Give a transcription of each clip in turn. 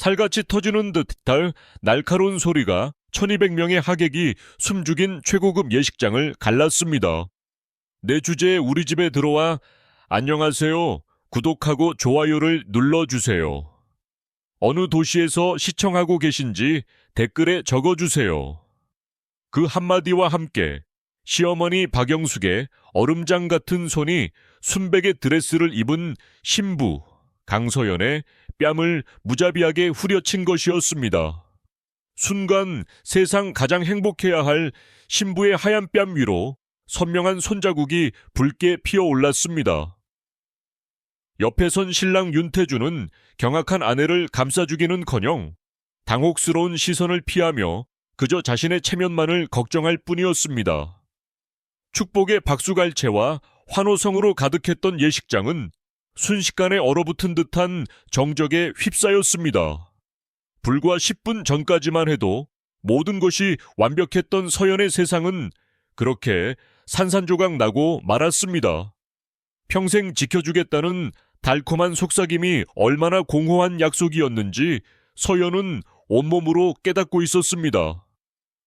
살같이 터지는 듯할 날카로운 소리가 1200명의 하객이 숨죽인 최고급 예식장을 갈랐습니다. 내 주제에 우리 집에 들어와 안녕하세요. 구독하고 좋아요를 눌러주세요. 어느 도시에서 시청하고 계신지 댓글에 적어주세요. 그 한마디와 함께 시어머니 박영숙의 얼음장 같은 손이 순백의 드레스를 입은 신부 강서연의 뺨을 무자비하게 후려친 것이었습니다. 순간 세상 가장 행복해야 할 신부의 하얀 뺨 위로 선명한 손자국이 붉게 피어올랐습니다. 옆에 선 신랑 윤태주는 경악한 아내를 감싸주기는커녕 당혹스러운 시선을 피하며 그저 자신의 체면만을 걱정할 뿐이었습니다. 축복의 박수갈채와 환호성으로 가득했던 예식장은 순식간에 얼어붙은 듯한 정적에 휩싸였습니다. 불과 10분 전까지만 해도 모든 것이 완벽했던 서연의 세상은 그렇게 산산조각 나고 말았습니다. 평생 지켜주겠다는 달콤한 속삭임이 얼마나 공허한 약속이었는지 서연은 온몸으로 깨닫고 있었습니다.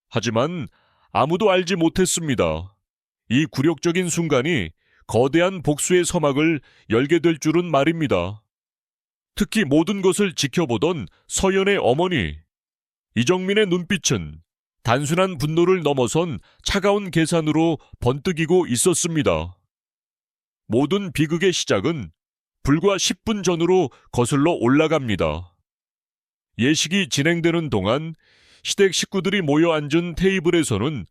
하지만 아무도 알지 못했습니다. 이 굴욕적인 순간이 거대한 복수의 서막을 열게 될 줄은 말입니다. 특히 모든 것을 지켜보던 서연의 어머니. 이정민의 눈빛은 단순한 분노를 넘어선 차가운 계산으로 번뜩이고 있었습니다. 모든 비극의 시작은 불과 10분 전으로 거슬러 올라갑니다. 예식이 진행되는 동안 시댁 식구들이 모여 앉은 테이블에서는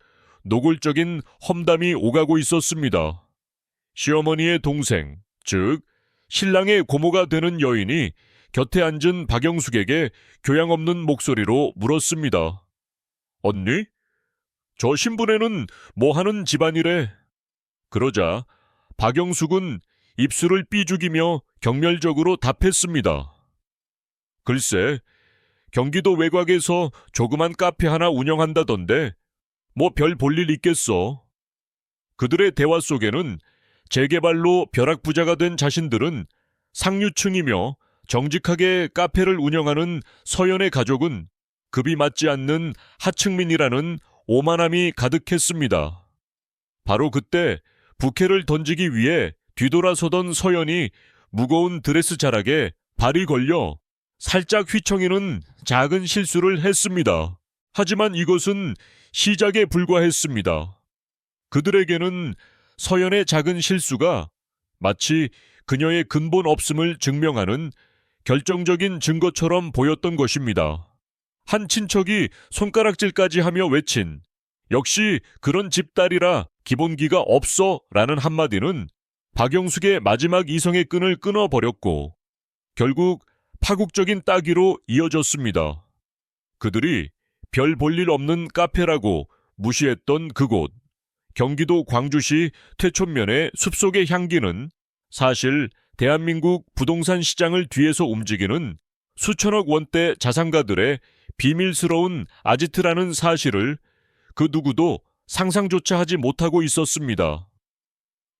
노골적인 험담이 오가고 있었습니다. 시어머니의 동생, 즉 신랑의 고모가 되는 여인이 곁에 앉은 박영숙에게 교양 없는 목소리로 물었습니다. 언니? 저 신부네는 뭐 하는 집안이래? 그러자 박영숙은 입술을 삐죽이며 경멸적으로 답했습니다. 글쎄, 경기도 외곽에서 조그만 카페 하나 운영한다던데 뭐 별 볼일 있겠어. 그들의 대화 속에는 재개발로 벼락부자가 된 자신들은 상류층이며 정직하게 카페를 운영하는 서연의 가족은 급이 맞지 않는 하층민이라는 오만함이 가득했습니다. 바로 그때 부케를 던지기 위해 뒤돌아서던 서연이 무거운 드레스 자락에 발이 걸려 살짝 휘청이는 작은 실수를 했습니다. 하지만 이것은 시작에 불과했습니다. 그들에게는 서연의 작은 실수가 마치 그녀의 근본 없음을 증명하는 결정적인 증거처럼 보였던 것입니다. 한 친척이 손가락질까지 하며 외친 역시 그런 집딸이라 기본기가 없어 라는 한마디는 박영숙의 마지막 이성의 끈을 끊어버렸고 결국 파국적인 따기로 이어졌습니다. 그들이 별 볼 일 없는 카페라고 무시했던 그곳. 경기도 광주시 퇴촌면의 숲속의 향기는 사실 대한민국 부동산 시장을 뒤에서 움직이는 수천억 원대 자산가들의 비밀스러운 아지트라는 사실을 그 누구도 상상조차 하지 못하고 있었습니다.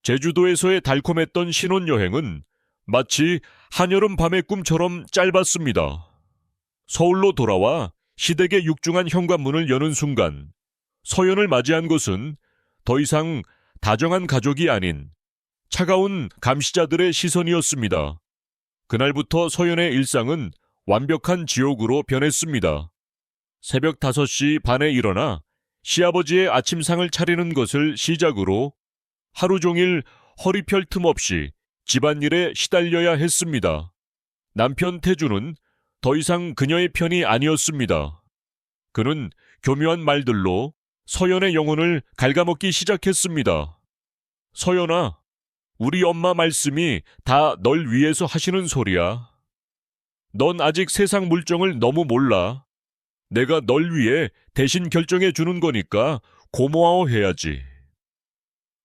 제주도에서의 달콤했던 신혼여행은 마치 한여름 밤의 꿈처럼 짧았습니다. 서울로 돌아와 시댁의 육중한 현관문을 여는 순간 서연을 맞이한 것은 더 이상 다정한 가족이 아닌 차가운 감시자들의 시선이었습니다. 그날부터 서연의 일상은 완벽한 지옥으로 변했습니다. 새벽 5시 반에 일어나 시아버지의 아침상을 차리는 것을 시작으로 하루 종일 허리 펼 틈 없이 집안일에 시달려야 했습니다. 남편 태주는 더 이상 그녀의 편이 아니었습니다. 그는 교묘한 말들로 서연의 영혼을 갉아먹기 시작했습니다. 서연아, 우리 엄마 말씀이 다 널 위해서 하시는 소리야. 넌 아직 세상 물정을 너무 몰라. 내가 널 위해 대신 결정해 주는 거니까 고마워해야지.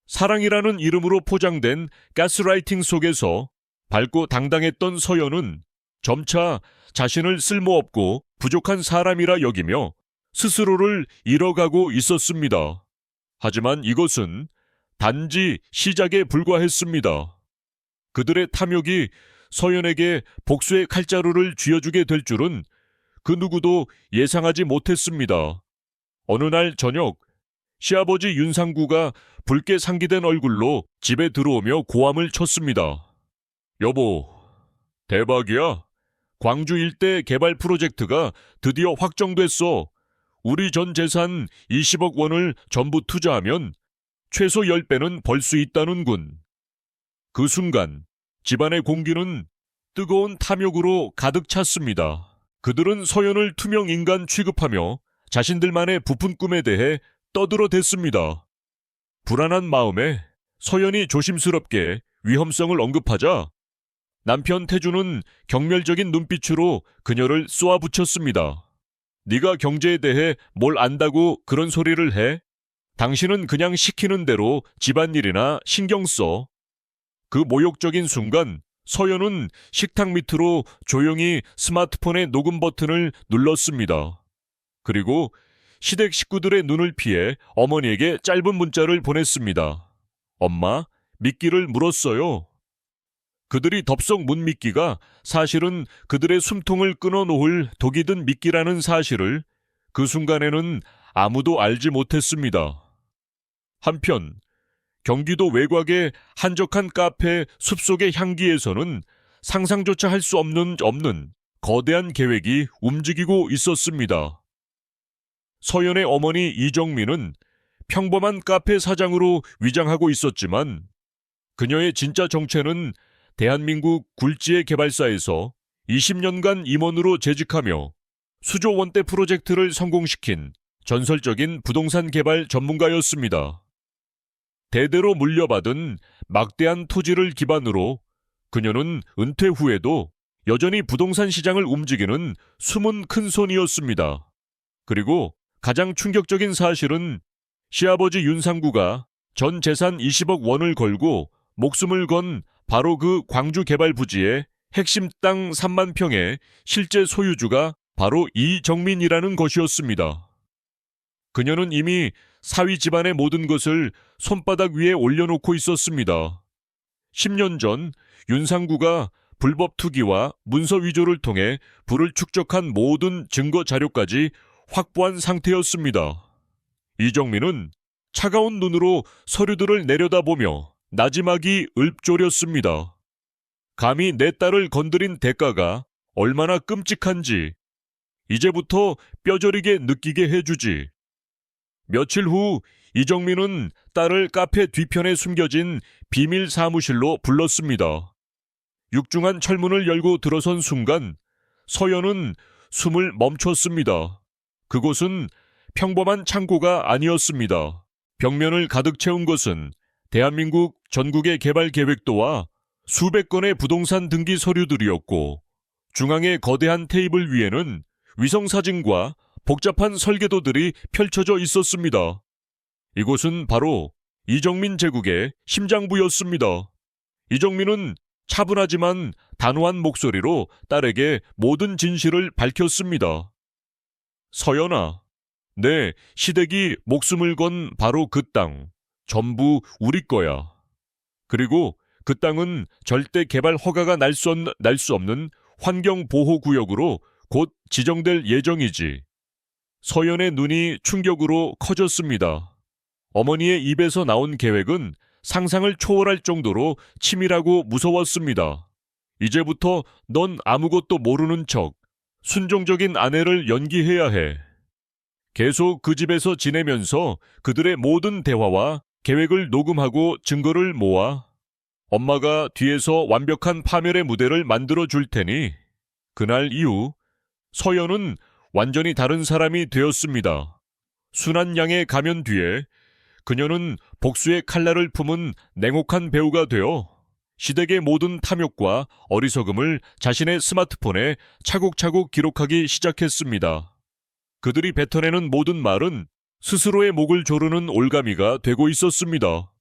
사랑이라는 이름으로 포장된 가스라이팅 속에서 밝고 당당했던 서연은 점차 자신을 쓸모없고 부족한 사람이라 여기며 스스로를 잃어가고 있었습니다. 하지만 이것은 단지 시작에 불과했습니다. 그들의 탐욕이 서연에게 복수의 칼자루를 쥐어주게 될 줄은 그 누구도 예상하지 못했습니다. 어느 날 저녁, 시아버지 윤상구가 붉게 상기된 얼굴로 집에 들어오며 고함을 쳤습니다. 여보, 대박이야. 광주 일대 개발 프로젝트가 드디어 확정됐어. 우리 전 재산 20억 원을 전부 투자하면 최소 10배는 벌 수 있다는군. 그 순간 집안의 공기는 뜨거운 탐욕으로 가득 찼습니다. 그들은 서연을 투명 인간 취급하며 자신들만의 부푼 꿈에 대해 떠들어댔습니다. 불안한 마음에 서연이 조심스럽게 위험성을 언급하자 남편 태주는 경멸적인 눈빛으로 그녀를 쏘아붙였습니다. 네가 경제에 대해 뭘 안다고 그런 소리를 해? 당신은 그냥 시키는 대로 집안일이나 신경 써. 그 모욕적인 순간 서연은 식탁 밑으로 조용히 스마트폰의 녹음 버튼을 눌렀습니다. 그리고 시댁 식구들의 눈을 피해 어머니에게 짧은 문자를 보냈습니다. 엄마, 미끼를 물었어요. 그들이 덥석 문 미끼가 사실은 그들의 숨통을 끊어놓을 독이 든 미끼라는 사실을 그 순간에는 아무도 알지 못했습니다. 한편 경기도 외곽의 한적한 카페 숲속의 향기에서는 상상조차 할 수 없는 거대한 계획이 움직이고 있었습니다. 서연의 어머니 이정민은 평범한 카페 사장으로 위장하고 있었지만 그녀의 진짜 정체는 대한민국 굴지의 개발사에서 20년간 임원으로 재직하며 수조 원대 프로젝트를 성공시킨 전설적인 부동산 개발 전문가였습니다. 대대로 물려받은 막대한 토지를 기반으로 그녀는 은퇴 후에도 여전히 부동산 시장을 움직이는 숨은 큰손이었습니다. 그리고 가장 충격적인 사실은 시아버지 윤상구가 전 재산 20억 원을 걸고 목숨을 건 바로 그 광주 개발 부지의 핵심 땅 3만 평의 실제 소유주가 바로 이정민이라는 것이었습니다. 그녀는 이미 사위 집안의 모든 것을 손바닥 위에 올려놓고 있었습니다. 10년 전 윤상구가 불법 투기와 문서 위조를 통해 부를 축적한 모든 증거 자료까지 확보한 상태였습니다. 이정민은 차가운 눈으로 서류들을 내려다보며 나지막이 읊조렸습니다. 감히 내 딸을 건드린 대가가 얼마나 끔찍한지 이제부터 뼈저리게 느끼게 해주지. 며칠 후 이정민은 딸을 카페 뒤편에 숨겨진 비밀 사무실로 불렀습니다. 육중한 철문을 열고 들어선 순간 서연은 숨을 멈췄습니다. 그곳은 평범한 창고가 아니었습니다. 벽면을 가득 채운 것은 대한민국 전국의 개발 계획도와 수백 건의 부동산 등기 서류들이었고 중앙의 거대한 테이블 위에는 위성사진과 복잡한 설계도들이 펼쳐져 있었습니다. 이곳은 바로 이정민 제국의 심장부였습니다. 이정민은 차분하지만 단호한 목소리로 딸에게 모든 진실을 밝혔습니다. 서연아, 내 시댁이 목숨을 건 바로 그 땅, 전부 우리 거야. 그리고 그 땅은 절대 개발 허가가 날 수 없는 환경보호구역으로 곧 지정될 예정이지. 서연의 눈이 충격으로 커졌습니다. 어머니의 입에서 나온 계획은 상상을 초월할 정도로 치밀하고 무서웠습니다. 이제부터 넌 아무것도 모르는 척 순종적인 아내를 연기해야 해. 계속 그 집에서 지내면서 그들의 모든 대화와 계획을 녹음하고 증거를 모아 엄마가 뒤에서 완벽한 파멸의 무대를 만들어 줄 테니 그날 이후 서연은 완전히 다른 사람이 되었습니다. 순한 양의 가면 뒤에 그녀는 복수의 칼날을 품은 냉혹한 배우가 되어 시댁의 모든 탐욕과 어리석음을 자신의 스마트폰에 차곡차곡 기록하기 시작했습니다. 그들이 뱉어내는 모든 말은 스스로의 목을 조르는 올가미가 되고 있었습니다.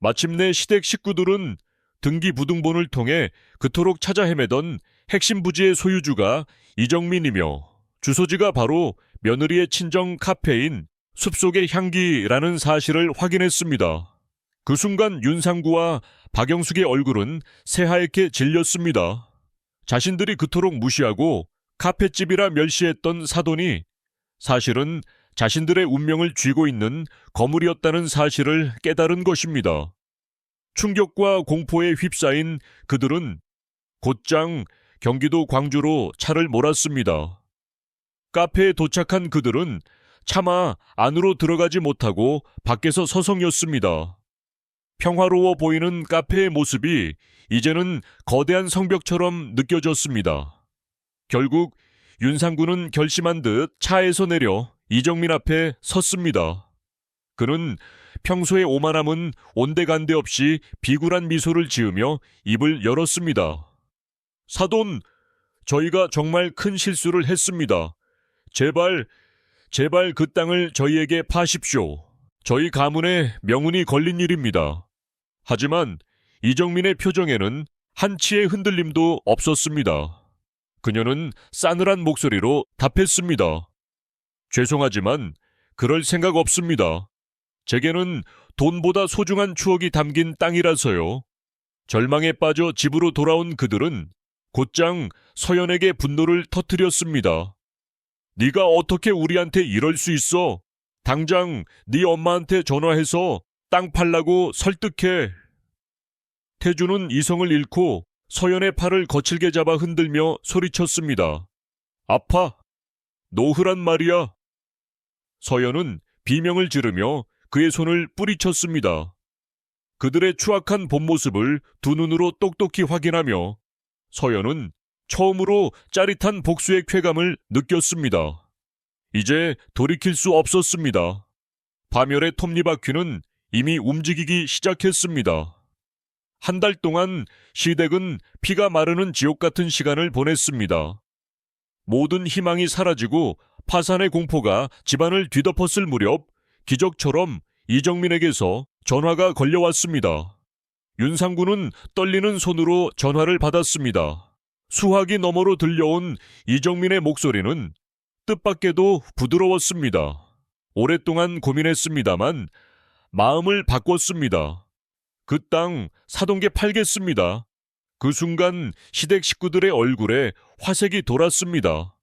마침내 시댁 식구들은 등기부등본을 통해 그토록 찾아 헤매던 핵심 부지의 소유주가 이정민이며 주소지가 바로 며느리의 친정 카페인 숲속의 향기라는 사실을 확인했습니다. 그 순간 윤상구와 박영숙의 얼굴은 새하얗게 질렸습니다. 자신들이 그토록 무시하고 카페집이라 멸시했던 사돈이 사실은 자신들의 운명을 쥐고 있는 거물이었다는 사실을 깨달은 것입니다. 충격과 공포에 휩싸인 그들은 곧장 경기도 광주로 차를 몰았습니다. 카페에 도착한 그들은 차마 안으로 들어가지 못하고 밖에서 서성였습니다. 평화로워 보이는 카페의 모습이 이제는 거대한 성벽처럼 느껴졌습니다. 결국 윤상구는 결심한 듯 차에서 내려 이정민 앞에 섰습니다. 그는 평소에 오만함은 온데간데 없이 비굴한 미소를 지으며 입을 열었습니다. 사돈, 저희가 정말 큰 실수를 했습니다. 제발 그 땅을 저희에게 파십시오. 저희 가문의 명운이 걸린 일입니다. 하지만 이정민의 표정에는 한치의 흔들림도 없었습니다. 그녀는 싸늘한 목소리로 답했습니다. 죄송하지만 그럴 생각 없습니다. 제게는 돈보다 소중한 추억이 담긴 땅이라서요. 절망에 빠져 집으로 돌아온 그들은 곧장 서연에게 분노를 터뜨렸습니다. 네가 어떻게 우리한테 이럴 수 있어? 당장 네 엄마한테 전화해서 땅 팔라고 설득해. 태주는 이성을 잃고 서연의 팔을 거칠게 잡아 흔들며 소리쳤습니다. 아파. 노흐란 말이야. 서연은 비명을 지르며 그의 손을 뿌리쳤습니다. 그들의 추악한 본 모습을 두 눈으로 똑똑히 확인하며 서연은 처음으로 짜릿한 복수의 쾌감을 느꼈습니다. 이제 돌이킬 수 없었습니다. 파멸의 톱니바퀴는 이미 움직이기 시작했습니다. 한 달 동안 시댁은 피가 마르는 지옥 같은 시간을 보냈습니다. 모든 희망이 사라지고 파산의 공포가 집안을 뒤덮었을 무렵 기적처럼 이정민에게서 전화가 걸려왔습니다. 윤상구는 떨리는 손으로 전화를 받았습니다. 수화기 너머로 들려온 이정민의 목소리는 뜻밖에도 부드러웠습니다. 오랫동안 고민했습니다만 마음을 바꿨습니다. 그 땅 사돈께 팔겠습니다. 그 순간 시댁 식구들의 얼굴에 화색이 돌았습니다.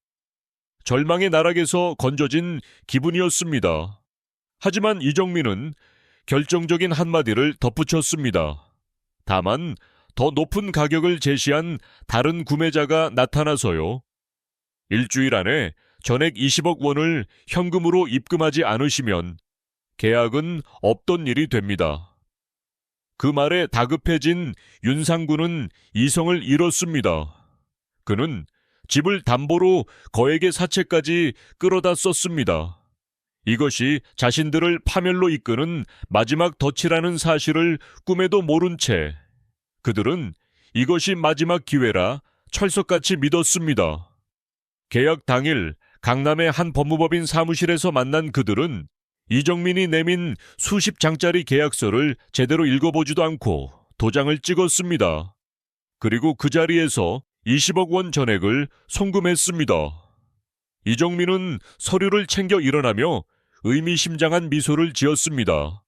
절망의 나락에서 건져진 기분이었습니다. 하지만 이정민은 결정적인 한마디를 덧붙였습니다. 다만 더 높은 가격을 제시한 다른 구매자가 나타나서요. 일주일 안에 전액 20억 원을 현금으로 입금하지 않으시면 계약은 없던 일이 됩니다. 그 말에 다급해진 윤상구는 이성을 잃었습니다. 그는 집을 담보로 거액의 사채까지 끌어다 썼습니다. 이것이 자신들을 파멸로 이끄는 마지막 덫이라는 사실을 꿈에도 모른 채 그들은 이것이 마지막 기회라 철석같이 믿었습니다. 계약 당일 강남의 한 법무법인 사무실에서 만난 그들은 이정민이 내민 수십 장짜리 계약서를 제대로 읽어보지도 않고 도장을 찍었습니다. 그리고 그 자리에서 20억 원 전액을 송금했습니다. 이정민은 서류를 챙겨 일어나며 의미심장한 미소를 지었습니다.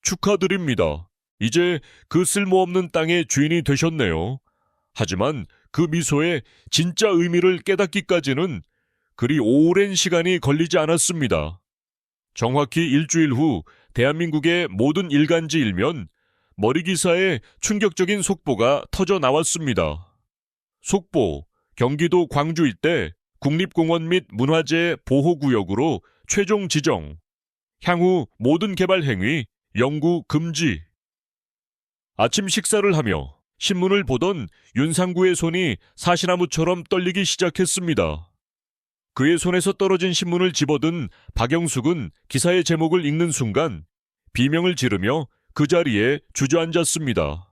축하드립니다. 이제 그 쓸모없는 땅의 주인이 되셨네요. 하지만 그 미소의 진짜 의미를 깨닫기까지는 그리 오랜 시간이 걸리지 않았습니다. 정확히 일주일 후 대한민국의 모든 일간지 일면 머리기사에 충격적인 속보가 터져 나왔습니다. 속보, 경기도 광주 일대 국립공원 및 문화재 보호구역으로 최종 지정. 향후 모든 개발 행위 영구 금지. 아침 식사를 하며 신문을 보던 윤상구의 손이 사시나무처럼 떨리기 시작했습니다. 그의 손에서 떨어진 신문을 집어든 박영숙은 기사의 제목을 읽는 순간 비명을 지르며 그 자리에 주저앉았습니다.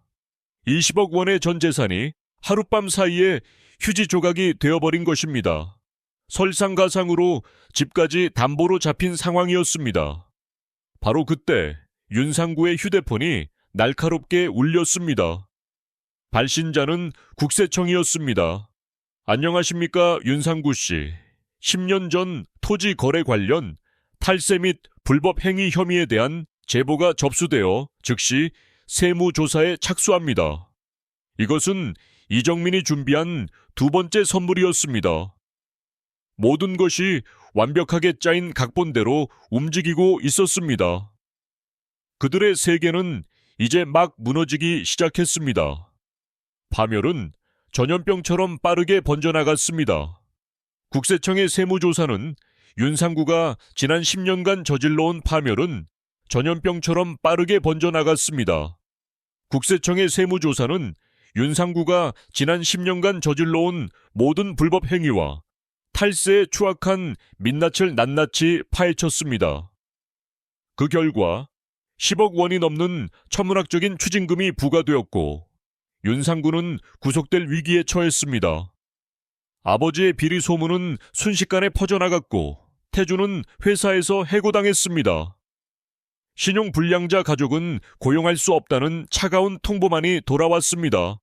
20억 원의 전 재산이 하룻밤 사이에 휴지 조각이 되어버린 것입니다. 설상가상으로 집까지 담보로 잡힌 상황이었습니다. 바로 그때 윤상구의 휴대폰이 날카롭게 울렸습니다. 발신자는 국세청이었습니다. 안녕하십니까 윤상구 씨. 10년 전 토지 거래 관련 탈세 및 불법 행위 혐의에 대한 제보가 접수되어 즉시 세무조사에 착수합니다. 이것은 이정민이 준비한 두 번째 선물이었습니다. 모든 것이 완벽하게 짜인 각본대로 움직이고 있었습니다. 그들의 세계는 이제 막 무너지기 시작했습니다. 파멸은 전염병처럼 빠르게 번져나갔습니다. 국세청의 세무조사는 윤상구가 지난 10년간 저질러온 파멸은 전염병처럼 빠르게 번져나갔습니다. 국세청의 세무조사는 윤상구가 지난 10년간 저질러온 모든 불법 행위와 탈세에 추악한 민낯을 낱낱이 파헤쳤습니다. 그 결과 10억 원이 넘는 천문학적인 추징금이 부과되었고 윤상구는 구속될 위기에 처했습니다. 아버지의 비리 소문은 순식간에 퍼져나갔고 태주는 회사에서 해고당했습니다. 신용불량자 가족은 고용할 수 없다는 차가운 통보만이 돌아왔습니다.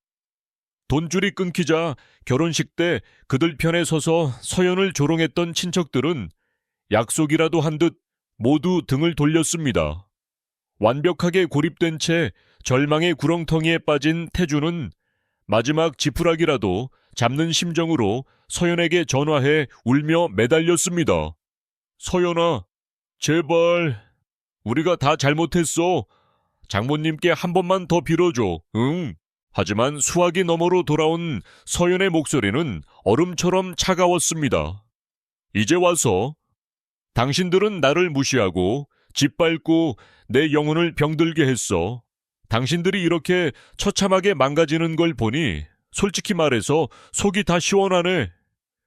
돈줄이 끊기자 결혼식 때 그들 편에 서서 서연을 조롱했던 친척들은 약속이라도 한 듯 모두 등을 돌렸습니다. 완벽하게 고립된 채 절망의 구렁텅이에 빠진 태주는 마지막 지푸라기라도 잡는 심정으로 서연에게 전화해 울며 매달렸습니다. 서연아, 제발. 우리가 다 잘못했어. 장모님께 한 번만 더 빌어줘. 응. 하지만 수화기 너머로 돌아온 서연의 목소리는 얼음처럼 차가웠습니다. 이제 와서 당신들은 나를 무시하고 짓밟고 내 영혼을 병들게 했어. 당신들이 이렇게 처참하게 망가지는 걸 보니 솔직히 말해서 속이 다 시원하네.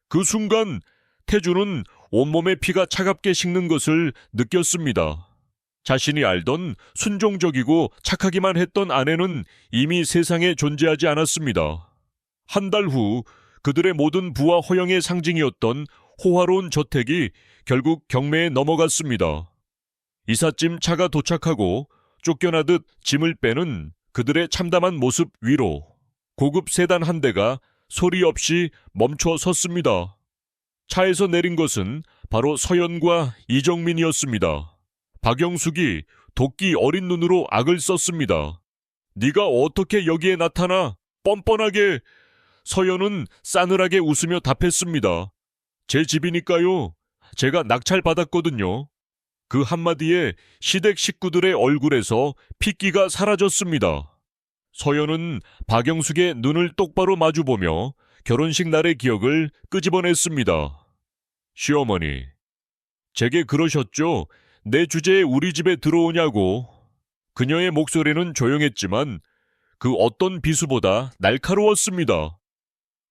그 순간 태주는 온몸의 피가 차갑게 식는 것을 느꼈습니다. 자신이 알던 순종적이고 착하기만 했던 아내는 이미 세상에 존재하지 않았습니다. 한 달 후 그들의 모든 부와 허영의 상징이었던 호화로운 저택이 결국 경매에 넘어갔습니다. 이삿짐 차가 도착하고 쫓겨나듯 짐을 빼는 그들의 참담한 모습 위로 고급 세단 한 대가 소리 없이 멈춰 섰습니다. 차에서 내린 것은 바로 서연과 이정민이었습니다. 박영숙이 도끼 어린 눈으로 악을 썼습니다. 네가 어떻게 여기에 나타나? 뻔뻔하게. 서연은 싸늘하게 웃으며 답했습니다. 제 집이니까요. 제가 낙찰받았거든요. 그 한마디에 시댁 식구들의 얼굴에서 핏기가 사라졌습니다. 서연은 박영숙의 눈을 똑바로 마주보며 결혼식 날의 기억을 끄집어냈습니다. 시어머니, 제게 그러셨죠? 내 주제에 우리 집에 들어오냐고. 그녀의 목소리는 조용했지만 그 어떤 비수보다 날카로웠습니다.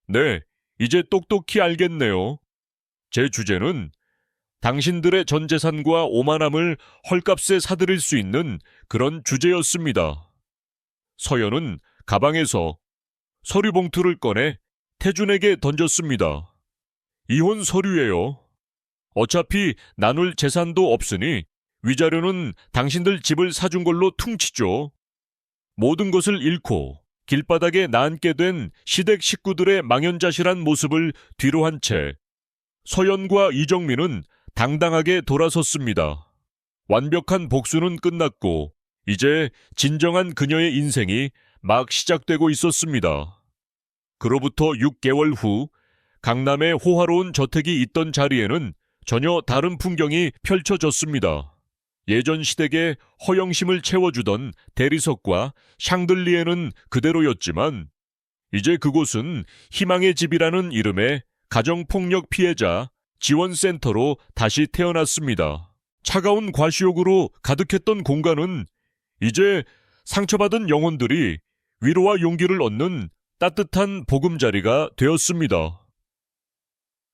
네, 이제 똑똑히 알겠네요. 제 주제는 당신들의 전 재산과 오만함을 헐값에 사들일 수 있는 그런 주제였습니다. 서연은 가방에서 서류 봉투를 꺼내 태준에게 던졌습니다. 이혼 서류예요. 어차피 나눌 재산도 없으니 위자료는 당신들 집을 사준 걸로 퉁치죠. 모든 것을 잃고 길바닥에 나앉게 된 시댁 식구들의 망연자실한 모습을 뒤로 한 채 서연과 이정민은 당당하게 돌아섰습니다. 완벽한 복수는 끝났고 이제 진정한 그녀의 인생이 막 시작되고 있었습니다. 그로부터 6개월 후 강남의 호화로운 저택이 있던 자리에는 전혀 다른 풍경이 펼쳐졌습니다. 예전 시댁의 허영심을 채워주던 대리석과 샹들리에는 그대로였지만 이제 그곳은 희망의 집이라는 이름의 가정폭력 피해자 지원센터로 다시 태어났습니다. 차가운 과시욕으로 가득했던 공간은 이제 상처받은 영혼들이 위로와 용기를 얻는 따뜻한 보금자리가 되었습니다.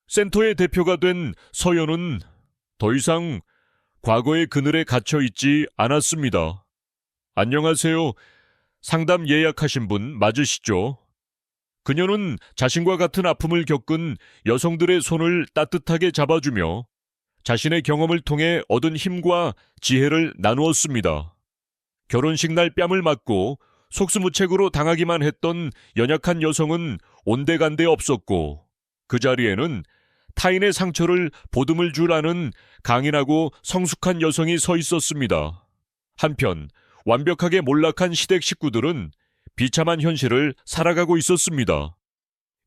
센터의 대표가 된 서연은 더 이상 과거의 그늘에 갇혀 있지 않았습니다. 안녕하세요. 상담 예약하신 분 맞으시죠? 그녀는 자신과 같은 아픔을 겪은 여성들의 손을 따뜻하게 잡아주며 자신의 경험을 통해 얻은 힘과 지혜를 나누었습니다. 결혼식 날 뺨을 맞고 속수무책으로 당하기만 했던 연약한 여성은 온데간데 없었고 그 자리에는 타인의 상처를 보듬을 줄 아는 강인하고 성숙한 여성이 서 있었습니다. 한편 완벽하게 몰락한 시댁 식구들은 비참한 현실을 살아가고 있었습니다.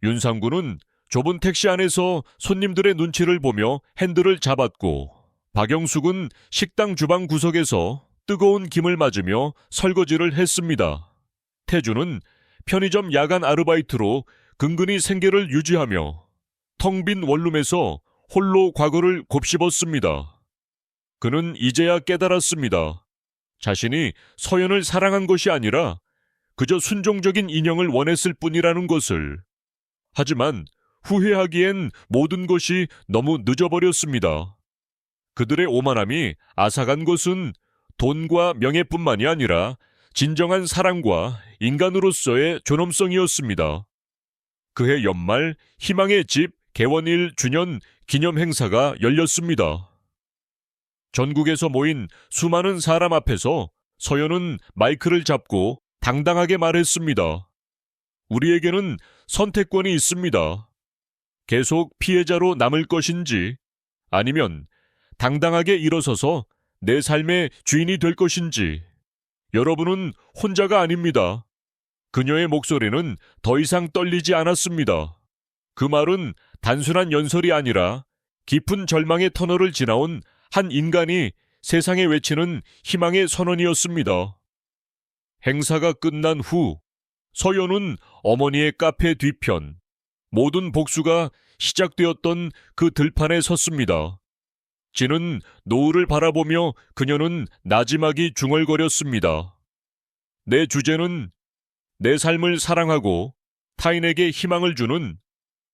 윤상구는 좁은 택시 안에서 손님들의 눈치를 보며 핸들을 잡았고, 박영숙은 식당 주방 구석에서 뜨거운 김을 맞으며 설거지를 했습니다. 태주는 편의점 야간 아르바이트로 근근히 생계를 유지하며 텅 빈 원룸에서 홀로 과거를 곱씹었습니다. 그는 이제야 깨달았습니다. 자신이 서연을 사랑한 것이 아니라 그저 순종적인 인형을 원했을 뿐이라는 것을. 하지만 후회하기엔 모든 것이 너무 늦어버렸습니다. 그들의 오만함이 앗아간 것은 돈과 명예뿐만이 아니라 진정한 사랑과 인간으로서의 존엄성이었습니다. 그해 연말 희망의 집 개원1 주년 기념 행사가 열렸습니다. 전국에서 모인 수많은 사람 앞에서 서연은 마이크를 잡고 당당하게 말했습니다. 우리에게는 선택권이 있습니다. 계속 피해자로 남을 것인지, 아니면 당당하게 일어서서 내 삶의 주인이 될 것인지. 여러분은 혼자가 아닙니다. 그녀의 목소리는 더 이상 떨리지 않았습니다. 그 말은 단순한 연설이 아니라 깊은 절망의 터널을 지나온 한 인간이 세상에 외치는 희망의 선언이었습니다. 행사가 끝난 후 서연은 어머니의 카페 뒤편, 모든 복수가 시작되었던 그 들판에 섰습니다. 지는 노을을 바라보며 그녀는 나지막이 중얼거렸습니다. 내 주제는 내 삶을 사랑하고 타인에게 희망을 주는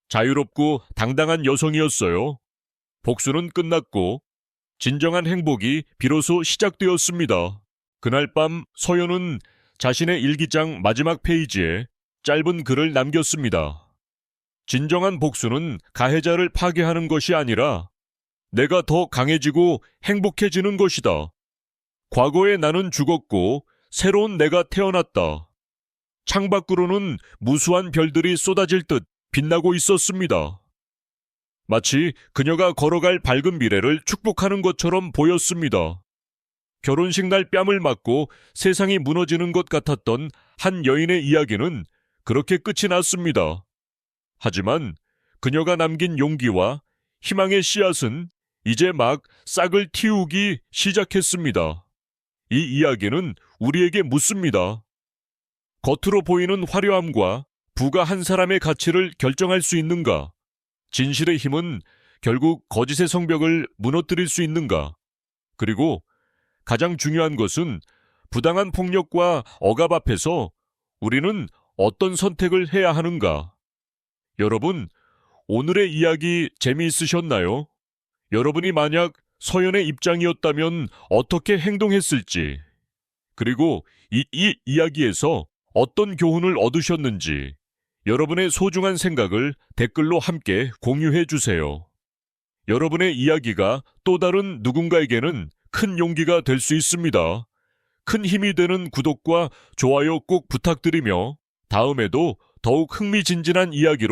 자유롭고 당당한 여성이었어요. 복수는 끝났고 진정한 행복이 비로소 시작되었습니다. 그날 밤 서연은 자신의 일기장 마지막 페이지에 짧은 글을 남겼습니다. 진정한 복수는 가해자를 파괴하는 것이 아니라 내가 더 강해지고 행복해지는 것이다. 과거의 나는 죽었고 새로운 내가 태어났다. 창밖으로는 무수한 별들이 쏟아질 듯 빛나고 있었습니다. 마치 그녀가 걸어갈 밝은 미래를 축복하는 것처럼 보였습니다. 결혼식 날 뺨을 맞고 세상이 무너지는 것 같았던 한 여인의 이야기는 그렇게 끝이 났습니다. 하지만 그녀가 남긴 용기와 희망의 씨앗은 이제 막 싹을 틔우기 시작했습니다. 이 이야기는 우리에게 묻습니다. 겉으로 보이는 화려함과 부가 한 사람의 가치를 결정할 수 있는가? 진실의 힘은 결국 거짓의 성벽을 무너뜨릴 수 있는가? 그리고 가장 중요한 것은 부당한 폭력과 억압 앞에서 우리는 어떤 선택을 해야 하는가? 여러분, 오늘의 이야기 재미있으셨나요? 여러분이 만약 서연의 입장이었다면 어떻게 행동했을지, 그리고 이 이야기에서 어떤 교훈을 얻으셨는지 여러분의 소중한 생각을 댓글로 함께 공유해 주세요. 여러분의 이야기가 또 다른 누군가에게는 큰 용기가 될 수 있습니다. 큰 힘이 되는 구독과 좋아요 꼭 부탁드리며 다음에도 더욱 흥미진진한 이야기로